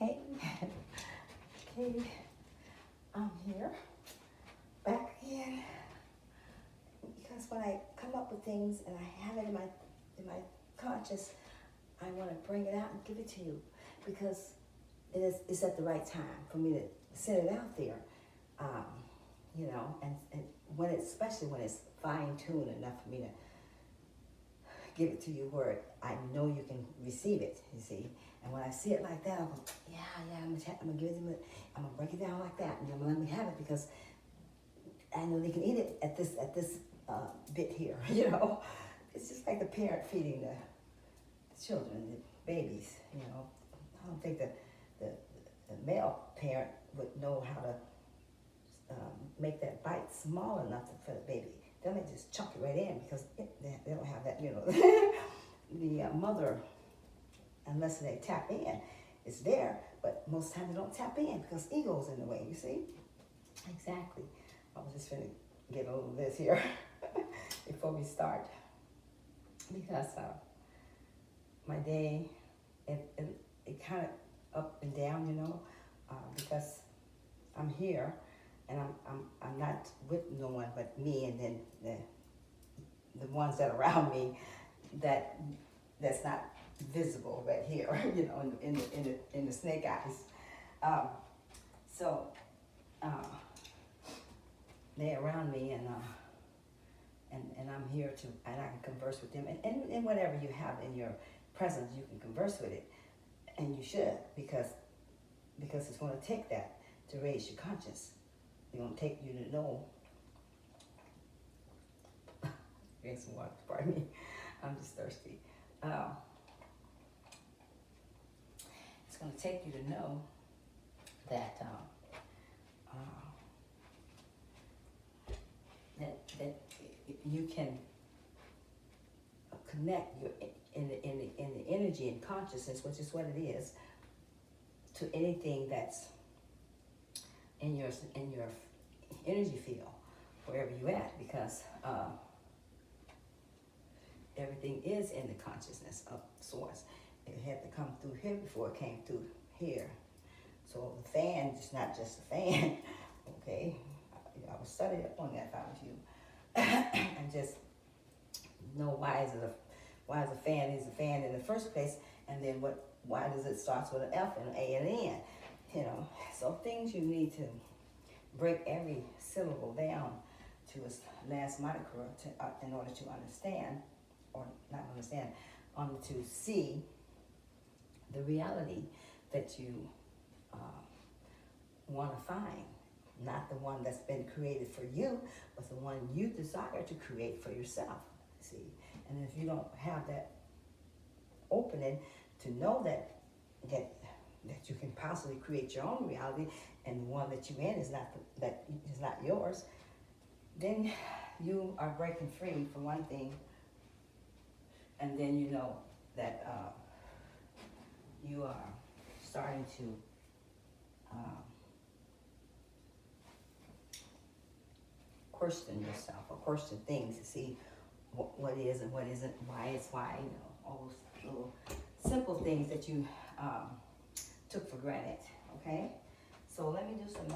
Hey, okay, I'm here, back again, because when I come up with things and I have it in my conscious, I want to bring it out and give it to you, because it's at the right time for me to send it out there, and when it's, especially when it's fine-tuned enough for me to give it to you where I know you can receive it, you see. And when I see it like that, I'm going, I'm gonna give it to them, I'm gonna break it down like that, and I'm gonna let me have it, because I know they can eat it at this bit here, you know. It's just like the parent feeding the children, the babies, you know. I don't think the male parent would know how to make that bite small enough for the baby. They may just chuck it right in, because they don't have that, you know. The mother, unless they tap in, it's there, but most times they don't tap in because ego's in the way, you see? Exactly. I was just going to get a little of this here before we start, because my day, it kind of up and down, you know, because I'm here and I'm not with no one but me, and then the ones that are around me that's not visible right here, you know, in the snake eyes. So they're around me, and I'm here to, and I can converse with them, and whatever you have in your presence, you can converse with it, and you should, because it's going to take that to raise your conscience. It's going to take you to know. Drink some water, pardon me. I'm just thirsty. It's going to take you to know that that you can connect your in the energy and consciousness, which is what it is, to anything that's in your energy field, wherever you at, because everything is in the consciousness of source. It had to come through here before it came through here. So the fan is not just a fan, okay? I was studying up on that if I was you, and just know why is a fan is a fan in the first place, and then why does it start with an F and an A and an N, you know? So things you need to break every syllable down to its last micro in order to understand, or not understand, to see the reality that you want to find, not the one that's been created for you, but the one you desire to create for yourself. See, and if you don't have that opening to know that you can possibly create your own reality, and the one that you're in is not yours, then you are breaking free for one thing, and then you know that you are starting to question yourself, or question things, to see what is and what isn't, why is why, you know, all those little simple things that you took for granted, okay? So let me do some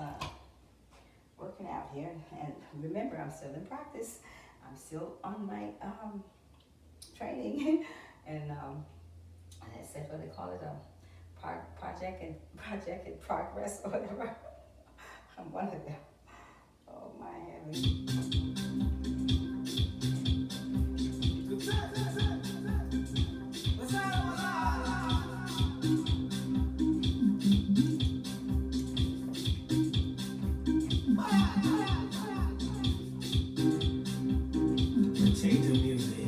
working out here, and remember, I'm still in practice. I'm still on my training, and that's what they call it, project in progress, or whatever. I'm one of them. Oh my heavens. Change the music.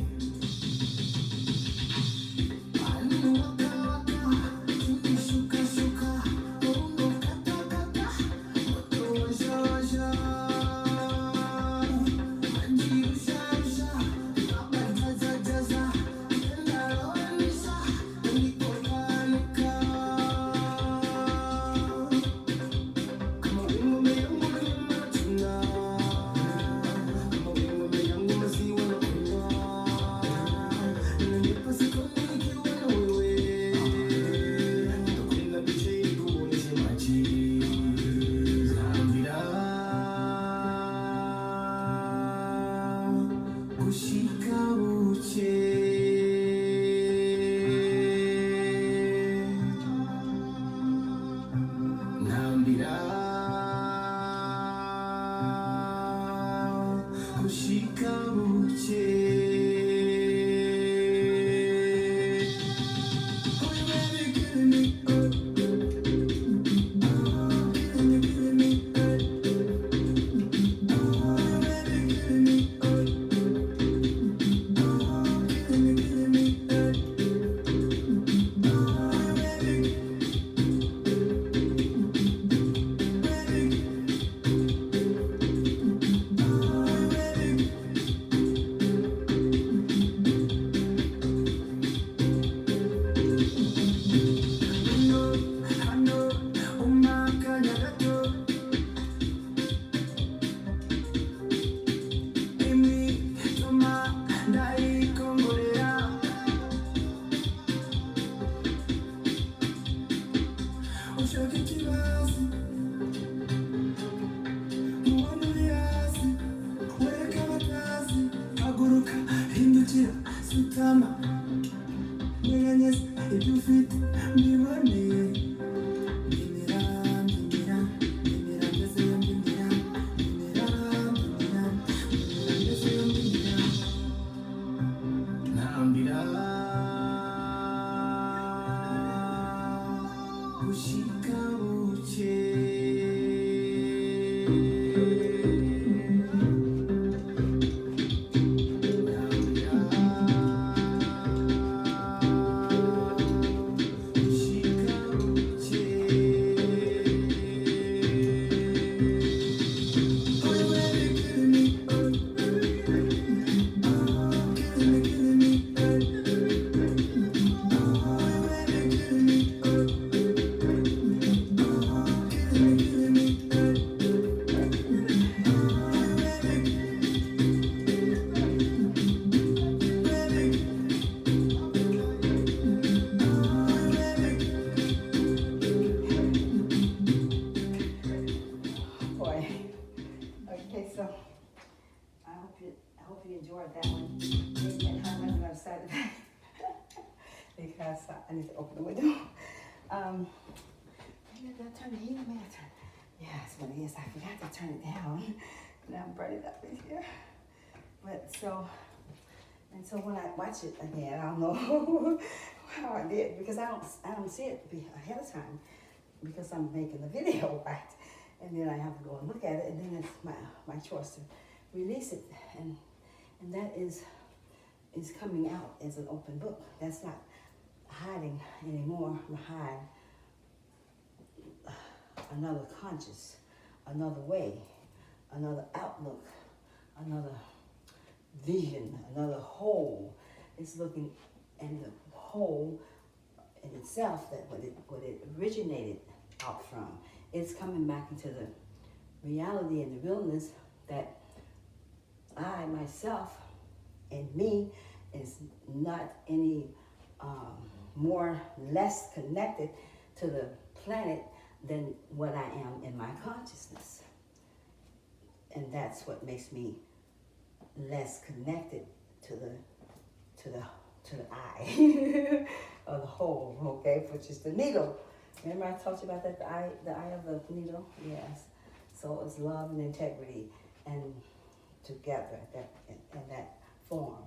Boy. Okay, so I hope you enjoyed that one. And how much I'm excited because I need to open the window. Maybe I turn the heat on. Maybe I turn. Yeah, that's what it is. I forgot to turn it down. Now I'm burning up in here. But so when I watch it again, I don't know how I did because I don't see it ahead of time because I'm making the video, right? And then I have to go and look at it, and then it's my choice to release it, and that is coming out as an open book. That's not hiding anymore behind another conscious, another way, another outlook, another vision, another whole. It's looking in the whole in itself, that what it originated out from. It's coming back into the reality and the realness that I myself and me is not any less connected to the planet than what I am in my consciousness. And that's what makes me less connected to the eye of the whole, okay, which is the needle. Remember I talked about that, the eye of the needle? Yes. So it's love and integrity and together in that form.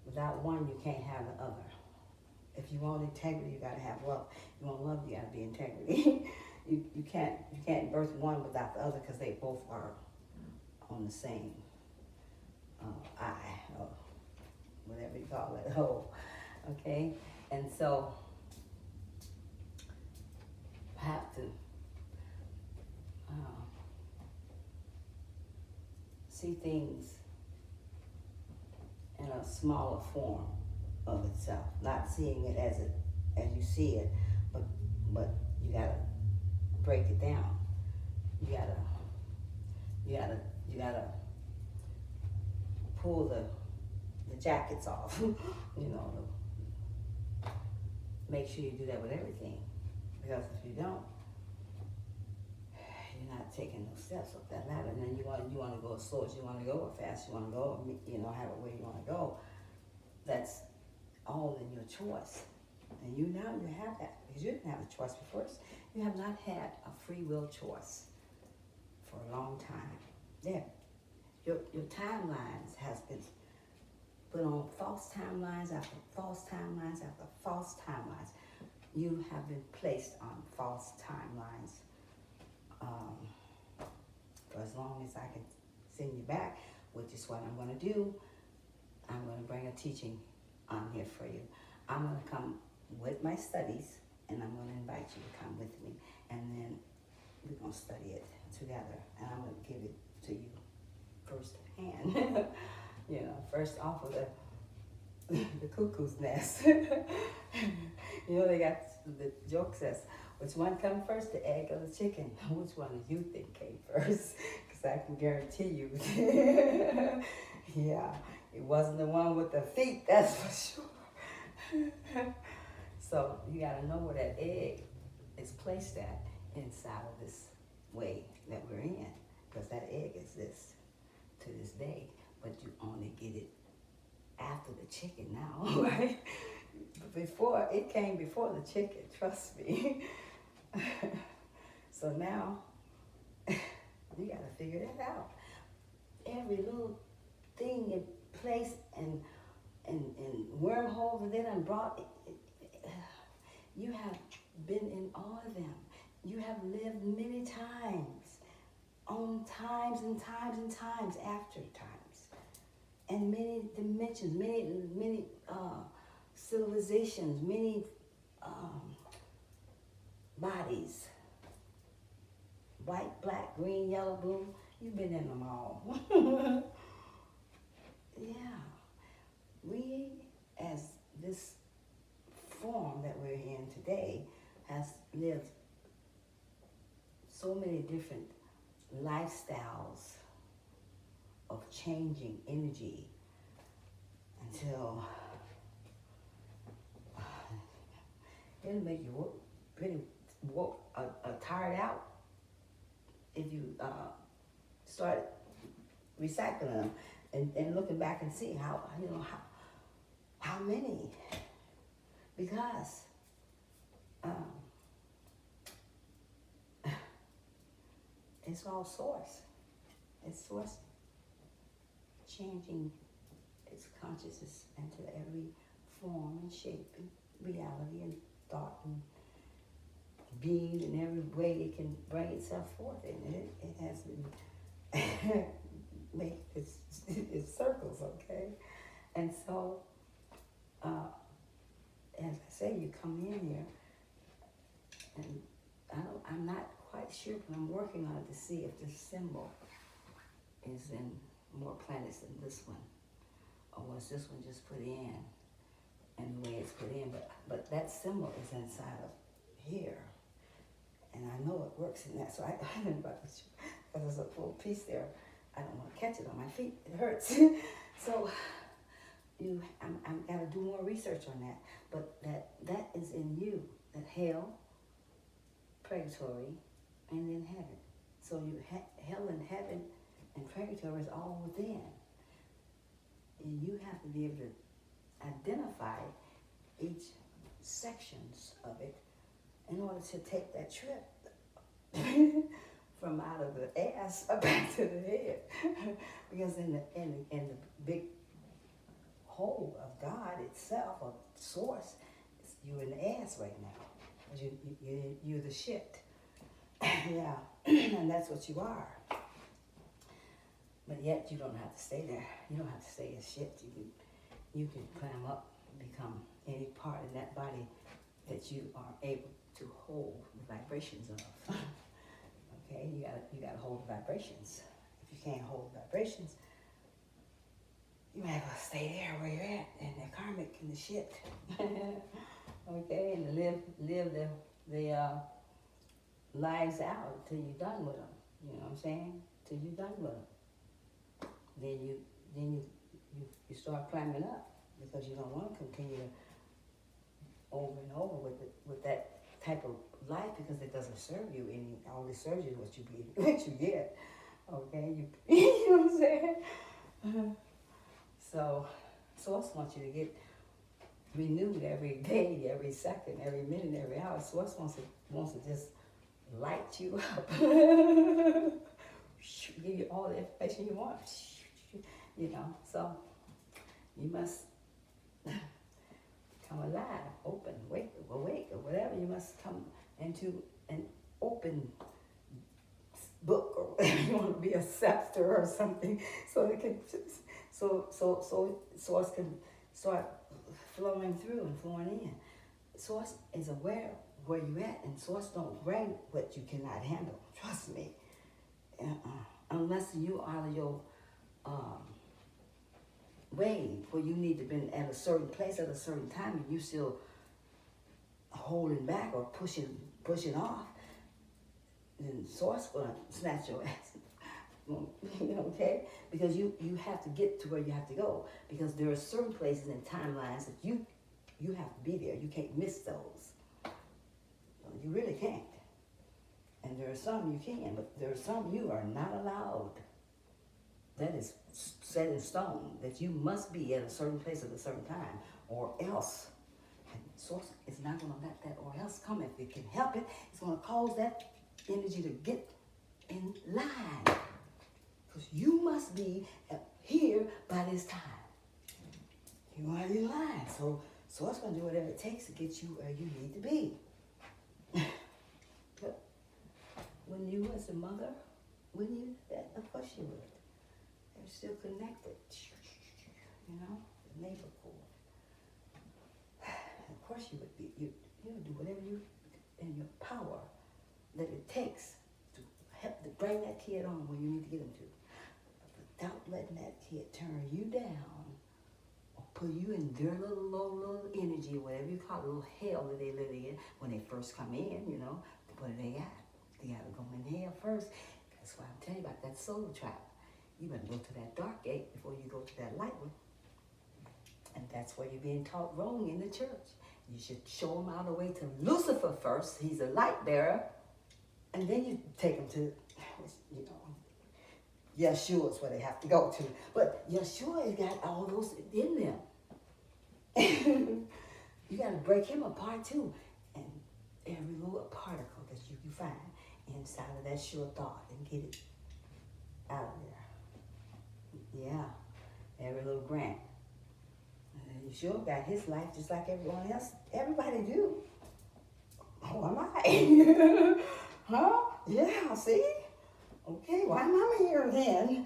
Without one, you can't have the other. If you want integrity, you gotta have love. You want love, you gotta be integrity. you can't birth one without the other, because they both are on the same eye, or whatever you call it, whole. Okay? And so I have to see things in a smaller form of itself, not seeing it as you see it, but you gotta break it down. You gotta pull the jackets off. Make sure you do that with everything, because if you don't, you're not taking those steps up that ladder. And then you want to go as slow as you want to go, or fast you want to go, or have it where you want to go. That's all in your choice. And you have that, because you didn't have a choice before. You have not had a free will choice for a long time. Yeah, your timelines has been put on false timelines after false timelines after false timelines. You have been placed on false timelines for as long as I can send you back, which is what I'm going to do. I'm going to bring a teaching on here for you. I'm going to come with my studies, and I'm going to invite you to come with me, and then we're going to study it together, and I'm going to give it to you firsthand. First off of the cuckoo's nest. They got the joke says, which one come first, the egg or the chicken? Which one do you think came first? Because I can guarantee you, yeah, it wasn't the one with the feet, that's for sure. So you got to know where that egg is placed at inside of this way that we're in, because that egg exists to this day, but you only get it after the chicken now, right? Before, it came before the chicken, trust me. So now, you got to figure that out. Every little thing in place and wormholes that they done brought, You have been in all of them. You have lived many times, on times and times and times after times, and many dimensions, many civilizations, many bodies, white, black, green, yellow, blue. You've been in them all. Yeah, we as this form that we're in today has lived so many different lifestyles of changing energy until it'll make you tired out if you start recycling them and looking back and see how many, because it's all source. It's source changing its consciousness into every form and shape and reality and thought and being in every way it can bring itself forth. And it has been make its circles, okay? And so, as I say, you come in here, and I'm not quite sure, but I'm working on it to see if this symbol is in more planets than this one, or was this one just put in, and the way it's put in, but that symbol is inside of here, and I know it works in that, so I didn't about this, because there's a full piece there. I don't want to catch it on my feet. It hurts. So I'm got to do more research on that. But that is in you. That hell, purgatory, and then heaven. So you hell and heaven and purgatory is all within. And you have to be able to identify each sections of it in order to take that trip from out of the ass up back to the head. Because in the big whole of God itself, of source, you're in the ass right now. You're the shit. Yeah, and that's what you are. But yet you don't have to stay there. You don't have to stay as shit. You can climb up and become any part in that body that you are able to hold the vibrations of. Okay, you gotta hold the vibrations. If you can't hold the vibrations, you might as well stay there where you're at, and the karmic and the shit. Okay, and live the lives out until you're done with them. You know what I'm saying? Till you're done with them. Then you start climbing up, because you don't want to continue over and over with that type of life, because it doesn't serve you any. All it serves you is what you get. Okay, you know what I'm saying? So Source wants you to get renewed every day, every second, every minute, every hour. Source wants to just light you up, give you all the information you want. You know, so you must come alive, open, awake, or whatever. You must come into an open book, or whatever you want to be, a scepter or something, so it can so Source can start flowing through and flowing in. Source is aware where you at, and Source don't bring what you cannot handle. Trust me. Unless you out of your way where you need to be at a certain place at a certain time, and you still holding back or pushing off, then Source gonna snatch your ass. Okay? Because you have to get to where you have to go, because there are certain places and timelines that you have to be there. You can't miss those. You really can't. And there are some you can, but there are some you are not allowed. That is set in stone, that you must be at a certain place at a certain time, or else. And Source is not going to let that or else come. If it can help it, it's going to cause that energy to get in line. Because you must be here by this time. You are in line. So So it's going to do whatever it takes to get you where you need to be. But when you was a mother, wouldn't you? That, of course you would. They're still connected. You know, the neighbor cord. Of course you would be. You would do whatever you in your power that it takes to help to bring that kid on where you need to get him to. But without letting that kid turn you down or put you in their little low energy, whatever you call it, little hell that they live in when they first come in, you know. What do they got? They got to go in hell first. That's why I'm telling you about that soul trap. You better go to that dark gate before you go to that light one. And that's where you're being taught wrong in the church. You should show them out the way to Lucifer first. He's a light bearer. And then you take them to, you know, Yeshua's where they have to go to. But Yeshua has got all those in them. You got to break him apart too. And every little particle that you find inside of that sure thought and get it out of there. Yeah, every little grant. And Yeshua got his life just like everyone else. Everybody do. Who am I? Huh? Yeah, see? Okay, why am I here then?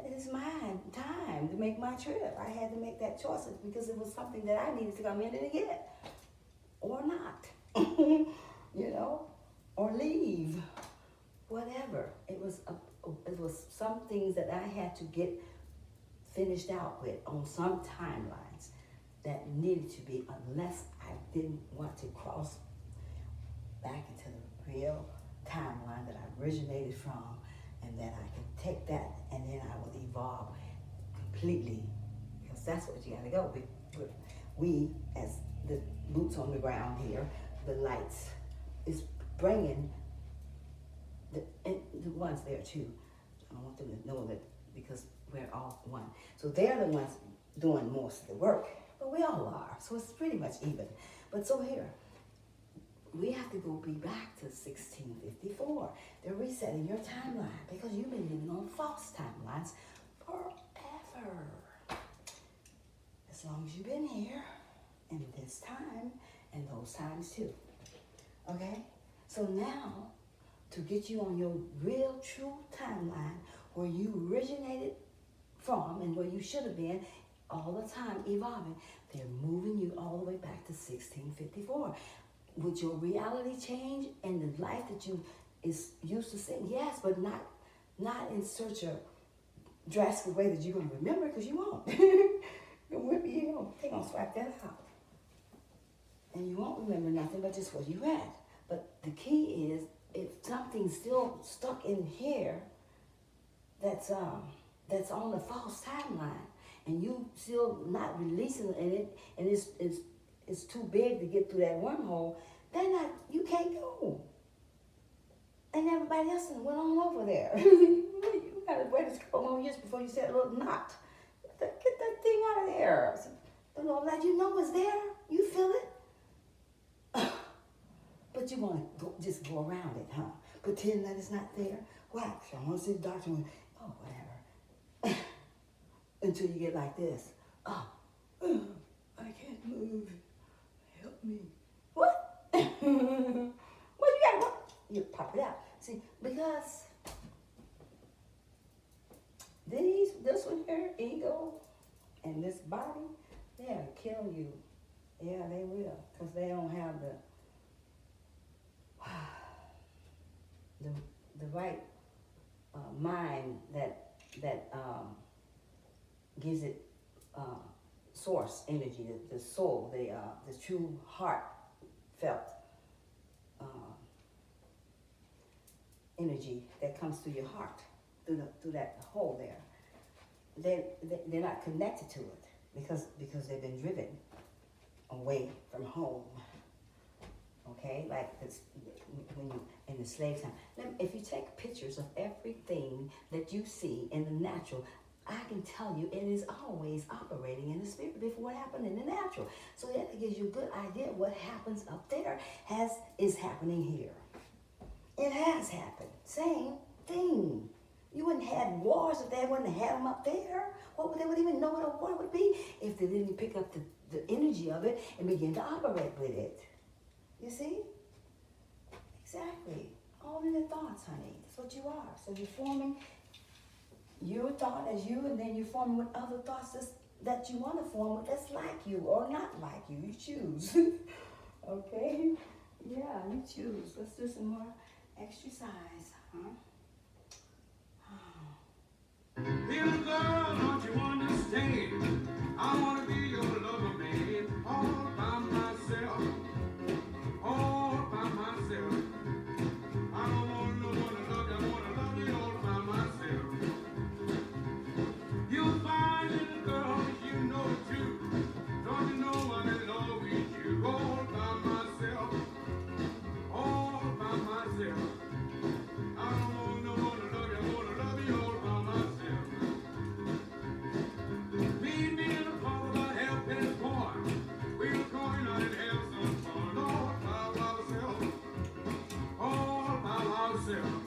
It's my time to make my trip. I had to make that choice because it was something that I needed to come in and get. Or not. You know? Or leave. Whatever. It was some things that I had to get finished out with on some timelines that needed to be, unless I didn't want to cross back into the real timeline that I originated from, and then I can take that and then I will evolve completely, because that's what you gotta go. We as the boots on the ground here, the lights, is bringing and the ones there too. I don't want them to know that because we're all one. So they're the ones doing most of the work, but we all are. So it's pretty much even. But so here, we have to go be back to 1654. They're resetting your timeline because you've been living on false timelines forever. As long as you've been here, and this time, and those times too. Okay? So now, to get you on your real, true timeline, where you originated from and where you should have been all the time evolving, they're moving you all the way back to 1654. Would your reality change and the life that you is used to seeing? Yes, but not in such a drastic way that you're going to remember, because you won't. They're going to swipe that out. And you won't remember nothing but just what you had. But the key is, if something's still stuck in here that's on the false timeline, and you still not releasing it, and it's too big to get through that wormhole, you can't go. And everybody else went on over there. You gotta wait a couple more years before you set a little knot. Get that thing out of there. The Lord let you know it's there. You feel it. But you want to just go around it, huh? Pretend that it's not there. Why? I want to see the doctor. Oh, whatever. Until you get like this. I can't move. Help me. What? What you got? What? You pop it out. See, because this one here, ego, and this body, they'll kill you. Yeah, they will, because they don't have the right mind that gives it source energy, the soul, the true heartfelt energy that comes through your heart, through that hole there. They're not connected to it because they've been driven away from home. Okay, like this, when you in the slave time. If you take pictures of everything that you see in the natural, I can tell you it is always operating in the spirit before what happened in the natural. So that gives you a good idea what happens up there is happening here. It has happened. Same thing. You wouldn't have wars if they wouldn't have had them up there. They would even know what a war would be if they didn't pick up the energy of it and begin to operate with it. You see? Exactly. All in your thoughts, honey. That's what you are. So you're forming your thought as you, and then you're forming with other thoughts that you want to form with that's like you or not like you. You choose. Okay? Yeah, you choose. Let's do some more exercise, huh? Little girl, don't you understand? I wanna be your lover, man, all by myself, all by myself. I don't want no one to love you, I wanna love you all by myself. You'll find little girl, you know it too. Don't you know I'm in love with you, all by myself, all by myself. I don't want no one to love you, I wanna love you all by myself. Meet me in the park about half past four. We're going out and have some fun, all by ourselves, all by ourselves.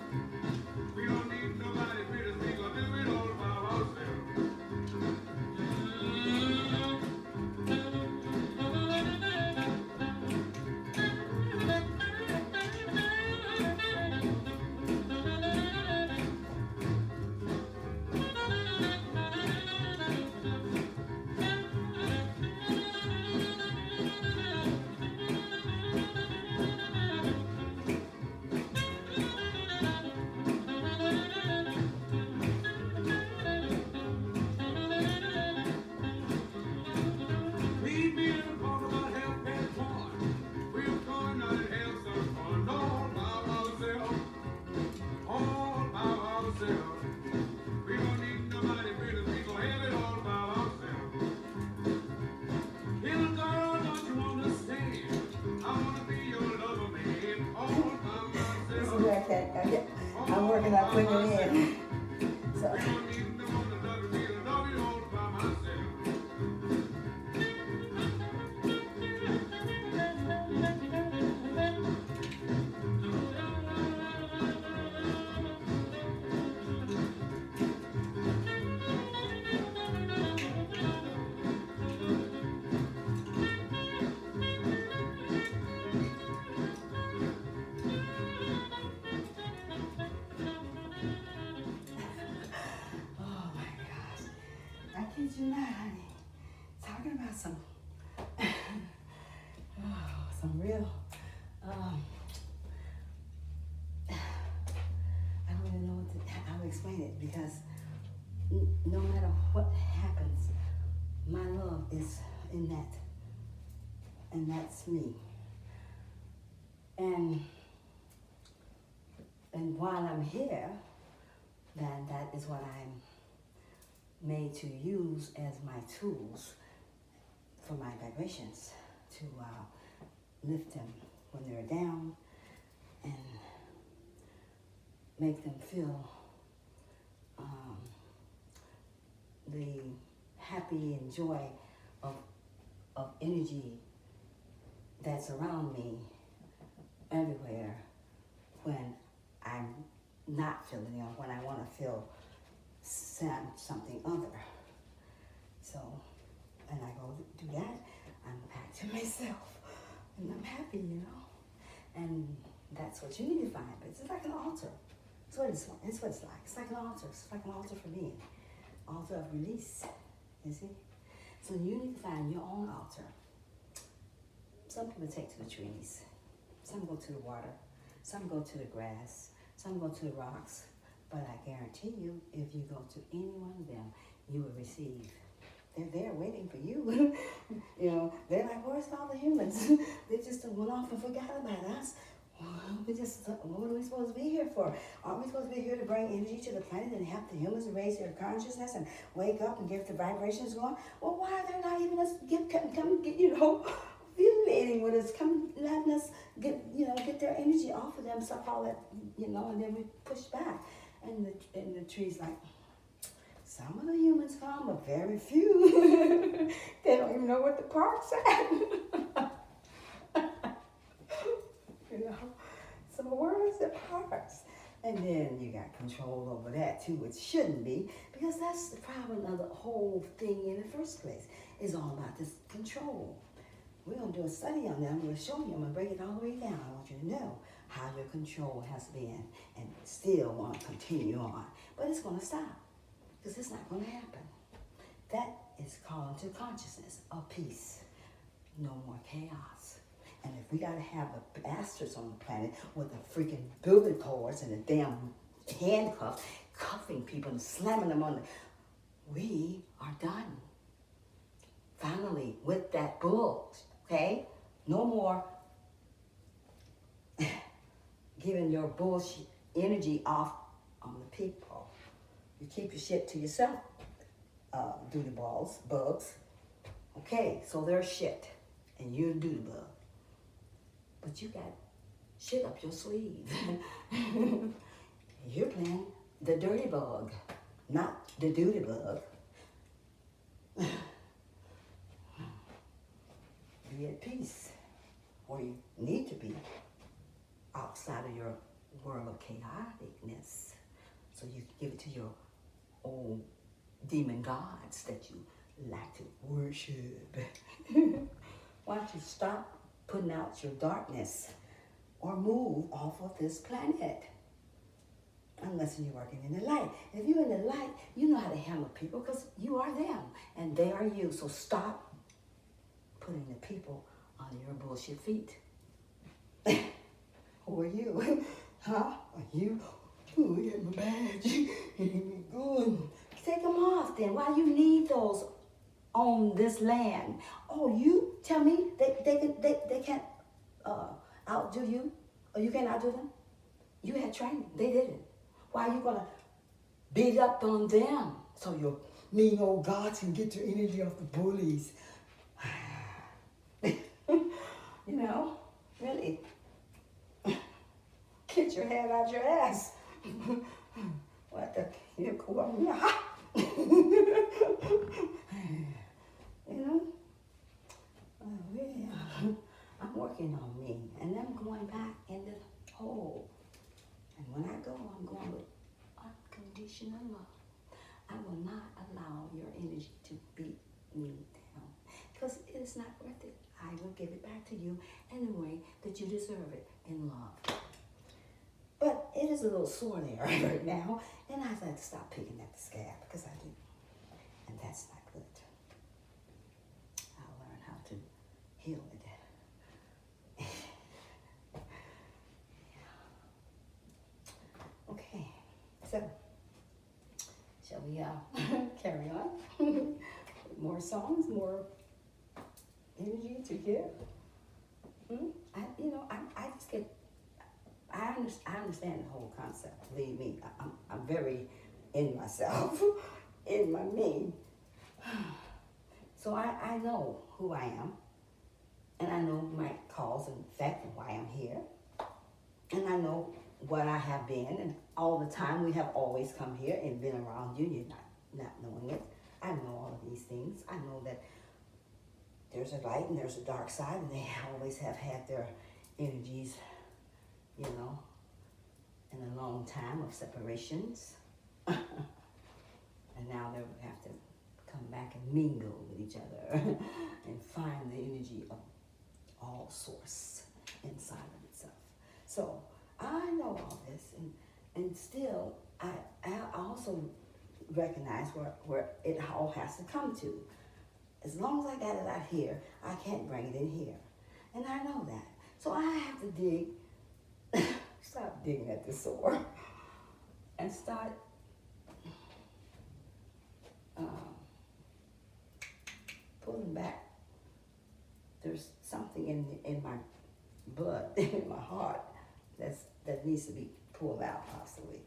We don't need nobody with us, we gonna do it all by ourselves. Meet me in the park about half past one. We're going out and have some fun, all by ourselves, all by ourselves. We don't need nobody with us, we gonna have it all by ourselves. Little girl, don't you understand? I wanna be your lover, man, all by This is myself. where I'm working on putting it in. So, We don't need no one to love you, we gonna love you all by myself. oh my gosh. I kid you not, honey. Talking about some, some real, I don't even know how to explain it because no matter what happens, my love is in that, and that's me. And while I'm here, then that is what I'm made to use as my tools for my vibrations to lift them when they're down and make them feel the happy and joy of energy that's around me everywhere when I'm not feeling it, or when I want to feel something other. So, and I go do that, I'm back to myself, and I'm happy, you know. And that's what you need to find. But it's like an altar. It's what it's like. It's like an altar. It's like an altar for me. Altar of release. You see? So you need to find your own altar. Some people take to the trees. Some go to the water. Some go to the grass. Some go to the rocks. But I guarantee you, if you go to any one of them, you will receive. They're there waiting for you. You know, they're like, where's all the humans? They just went off and forgot about us. What are we supposed to be here for? Aren't we supposed to be here to bring energy to the planet and help the humans raise their consciousness and wake up and get the vibrations going? Well, why are they not even us come get, affiliating with us, come letting us get their energy off of them, stuff all that, and then we push back. And the tree's like, some of the humans come, but very few. They don't even know what the park's at. So where's the parks? And then you got control over that too, which shouldn't be, because that's the problem of the whole thing in the first place. is all about this control. We're going to do a study on that. I'm going to show you. I'm going to break it all the way down. I want you to know how your control has been and still want to continue on. But it's going to stop because it's not going to happen. That is calling to consciousness of peace. No more chaos. And if we got to have the bastards on the planet with the freaking building cords and the damn handcuffs, cuffing people and slamming them on the... We are done. Finally, with that bull, okay? No more giving your bullshit energy off on the people. You keep your shit to yourself, duty balls, bugs. Okay, so they're shit, and you're a duty bug. But you got shit up your sleeve. You're playing the dirty bug, not the duty bug. Be at peace, or you need to be outside of your world of chaoticness. So you can give it to your old demon gods that you like to worship. Why don't you stop putting out your darkness or move off of this planet? Unless you're working in the light. If you're in the light, you know how to handle people because you are them and they are you. So stop putting the people on your bullshit feet. Who are you? Huh? Are you? Ooh, I got my badge. Good. Take them off then. Why you need those on this land? Oh, you tell me they can't outdo you? Or you can't outdo them? You had training. They didn't. Why are you going to beat up on them so your mean old gods can get your energy off the bullies? You know, really, get your head out your ass. What the, you know, really, I'm working on me, and I'm going back in the hole. And when I go, I'm going with unconditional love. I will not allow your energy to beat me down because it is not worth it. I will give it back to you in a way that you deserve it in love. But it is a little sore there right now, and I have to stop picking at the scab because I do. And that's not good. I'll learn how to heal it. Okay, so shall we carry on? More songs, more energy to give. I just get. I understand the whole concept. Believe me, I'm very in myself, in my me. So I know who I am, and I know my cause and effect and why I'm here, and I know what I have been, and all the time we have always come here and been around you. You're not knowing it. I know all of these things. I know that there's a light and there's a dark side, and they always have had their energies, you know, in a long time of separations. And now they have to come back and mingle with each other and find the energy of all source inside of itself. So I know all this, and still I also recognize where it all has to come to. As long as I got it out here, I can't bring it in here. And I know that. So I have to dig, stop digging at the sore, and start pulling back. There's something in my blood, in my heart, that needs to be pulled out, possibly.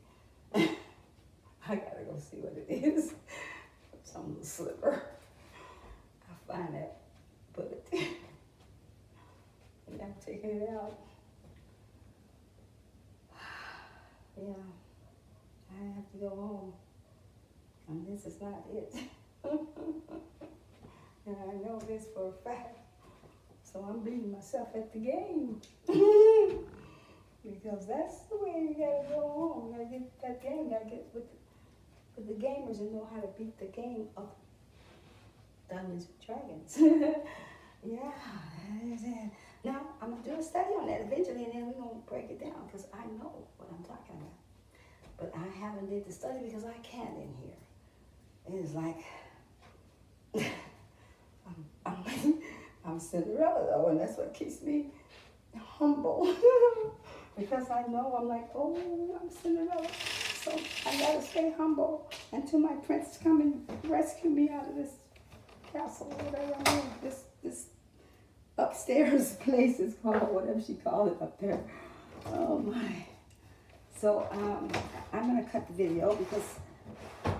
I gotta go see what it is. Some little slipper. I'll find that bullet. And I'm taking it out. Yeah, I have to go home. And this is not it. And I know this for a fact. So I'm beating myself at the game. Because that's the way you gotta go home. You gotta get that game, gotta get with the gamers and know how to beat the game of Dungeons and Dragons. Yeah. Now, I'm going to do a study on that eventually, and then we're going to break it down, because I know what I'm talking about. But I haven't did the study because I can't in here. It is like, I'm Cinderella, though, and that's what keeps me humble. Because I know I'm like, oh, I'm Cinderella. So I gotta stay humble until my prince come and rescue me out of this castle, or whatever I'm in. This upstairs place is called, whatever she called it up there. Oh my. So I'm gonna cut the video because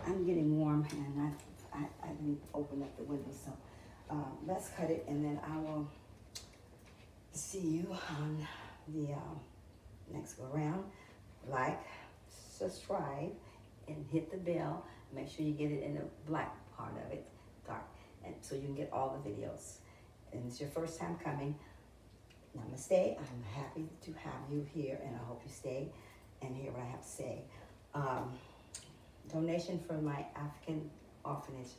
I'm getting warm and I didn't open up the window. So let's cut it, and then I will see you on the next go round. Like, subscribe, and hit the bell. Make sure you get it in the black part of it, dark, and so you can get all the videos. And it's your first time coming. Namaste. I'm happy to have you here, and I hope you stay and hear what I have to say. Donation for my African orphanage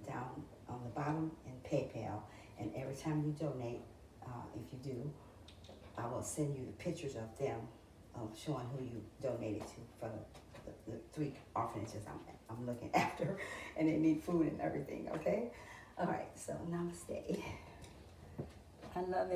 down on the bottom in PayPal. And every time you donate, if you do, I will send you the pictures of them, showing who you donated to for the 3 orphanages I'm looking after, and they need food and everything. Okay. All right. So namaste. I love it.